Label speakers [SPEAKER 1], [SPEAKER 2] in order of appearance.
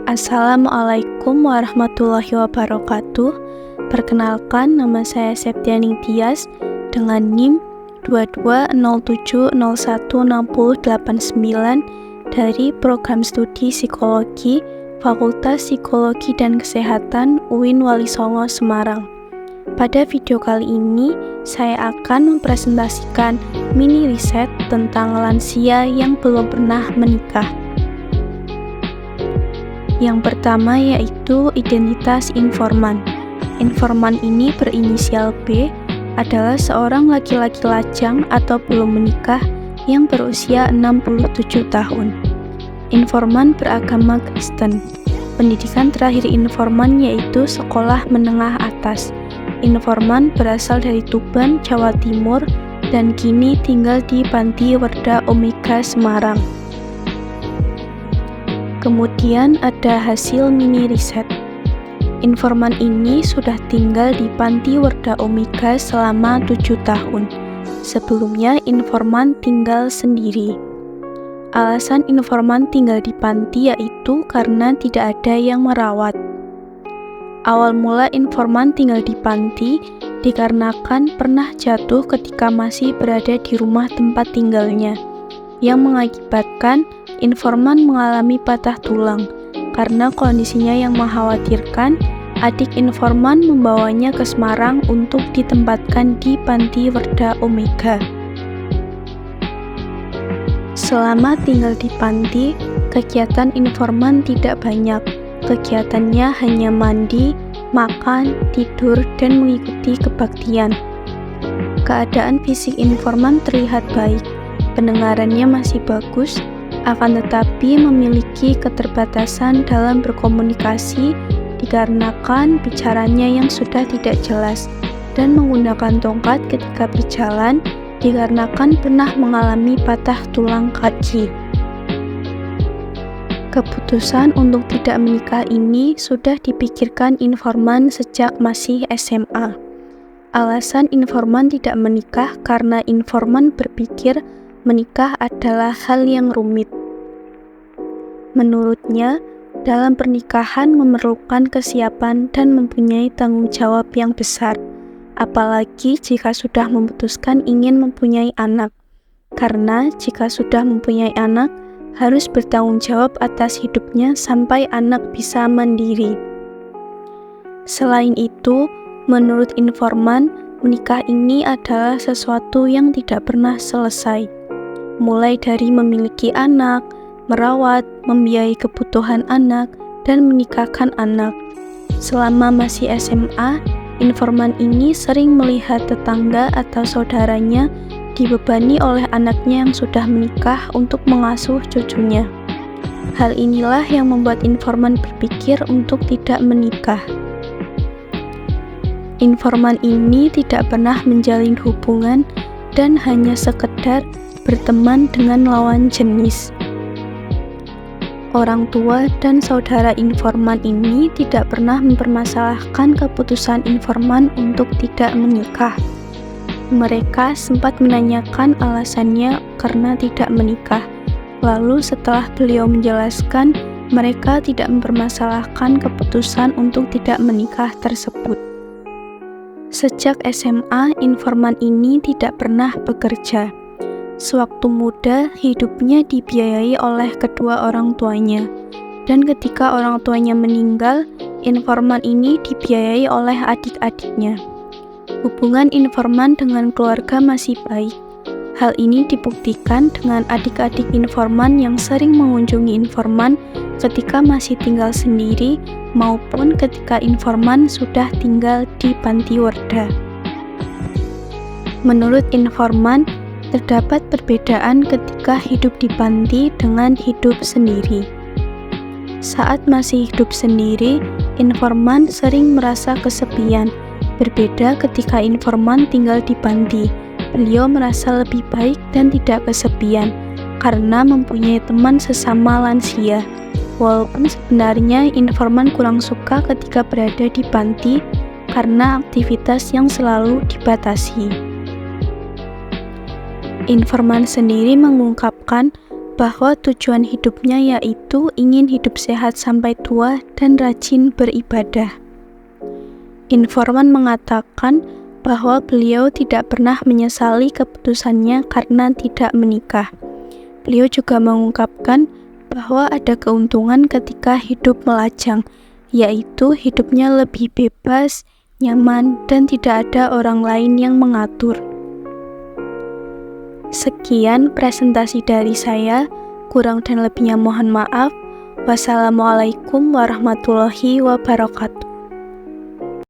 [SPEAKER 1] Assalamualaikum warahmatullahi wabarakatuh. Perkenalkan, nama saya Septianing Tias dengan NIM 2207016089 dari Program Studi Psikologi Fakultas Psikologi dan Kesehatan UIN Wali Songo Semarang. Pada video kali ini, saya akan mempresentasikan mini riset tentang lansia yang belum pernah menikah. Yang pertama yaitu identitas informan. Informan ini berinisial B, adalah seorang laki-laki lajang atau belum menikah yang berusia 67 tahun. Informan beragama Kristen. Pendidikan terakhir informan yaitu sekolah menengah atas. Informan berasal dari Tuban, Jawa Timur, dan kini tinggal di Panti Werda Omega, Semarang. Kemudian ada hasil mini riset. Informan ini sudah tinggal di Panti Werda Omega selama 7 tahun. Sebelumnya informan tinggal sendiri. Alasan informan tinggal di panti yaitu karena tidak ada yang merawat. Awal mula informan tinggal di panti dikarenakan pernah jatuh ketika masih berada di rumah tempat tinggalnya, yang mengakibatkan informan mengalami patah tulang. Karena kondisinya yang mengkhawatirkan, adik informan membawanya ke Semarang untuk ditempatkan di Panti Werda Omega. Selama tinggal di panti, kegiatan informan tidak banyak. Kegiatannya hanya mandi, makan, tidur, dan mengikuti kebaktian. Keadaan fisik informan terlihat baik, pendengarannya masih bagus, akan tetapi memiliki keterbatasan dalam berkomunikasi dikarenakan bicaranya yang sudah tidak jelas dan menggunakan tongkat ketika berjalan dikarenakan pernah mengalami patah tulang kaki. Keputusan untuk tidak menikah ini sudah dipikirkan informan sejak masih SMA. Alasan informan tidak menikah karena informan berpikir menikah adalah hal yang rumit. Menurutnya, dalam pernikahan memerlukan kesiapan dan mempunyai tanggung jawab yang besar, apalagi jika sudah memutuskan ingin mempunyai anak. Karena jika sudah mempunyai anak, harus bertanggung jawab atas hidupnya sampai anak bisa mandiri. Selain itu, menurut informan, menikah ini adalah sesuatu yang tidak pernah selesai. Mulai dari memiliki anak, merawat, membiayai kebutuhan anak, dan menikahkan anak. Selama masih SMA, informan ini sering melihat tetangga atau saudaranya dibebani oleh anaknya yang sudah menikah untuk mengasuh cucunya. Hal inilah yang membuat informan berpikir untuk tidak menikah. Informan ini tidak pernah menjalin hubungan dan hanya sekedar berteman dengan lawan jenis. Orang tua dan saudara informan ini tidak pernah mempermasalahkan keputusan informan untuk tidak menikah. Mereka sempat menanyakan alasannya karena tidak menikah. Lalu setelah beliau menjelaskan, mereka tidak mempermasalahkan keputusan untuk tidak menikah tersebut. Sejak SMA, informan ini tidak pernah bekerja. Sewaktu muda, hidupnya dibiayai oleh kedua orang tuanya. Dan ketika orang tuanya meninggal, informan ini dibiayai oleh adik-adiknya. Hubungan informan dengan keluarga masih baik. Hal ini dibuktikan dengan adik-adik informan yang sering mengunjungi informan ketika masih tinggal sendiri maupun ketika informan sudah tinggal di Panti Werda. Menurut informan, terdapat perbedaan ketika hidup di panti dengan hidup sendiri. Saat masih hidup sendiri, informan sering merasa kesepian. Berbeda ketika informan tinggal di panti, beliau merasa lebih baik dan tidak kesepian karena mempunyai teman sesama lansia. Walaupun sebenarnya informan kurang suka ketika berada di panti karena aktivitas yang selalu dibatasi. Informan sendiri mengungkapkan bahwa tujuan hidupnya yaitu ingin hidup sehat sampai tua dan rajin beribadah. Informan mengatakan bahwa beliau tidak pernah menyesali keputusannya karena tidak menikah. Beliau juga mengungkapkan bahwa ada keuntungan ketika hidup melajang, yaitu hidupnya lebih bebas, nyaman, dan tidak ada orang lain yang mengatur. Sekian presentasi dari saya, kurang dan lebihnya mohon maaf. Wassalamualaikum warahmatullahi wabarakatuh.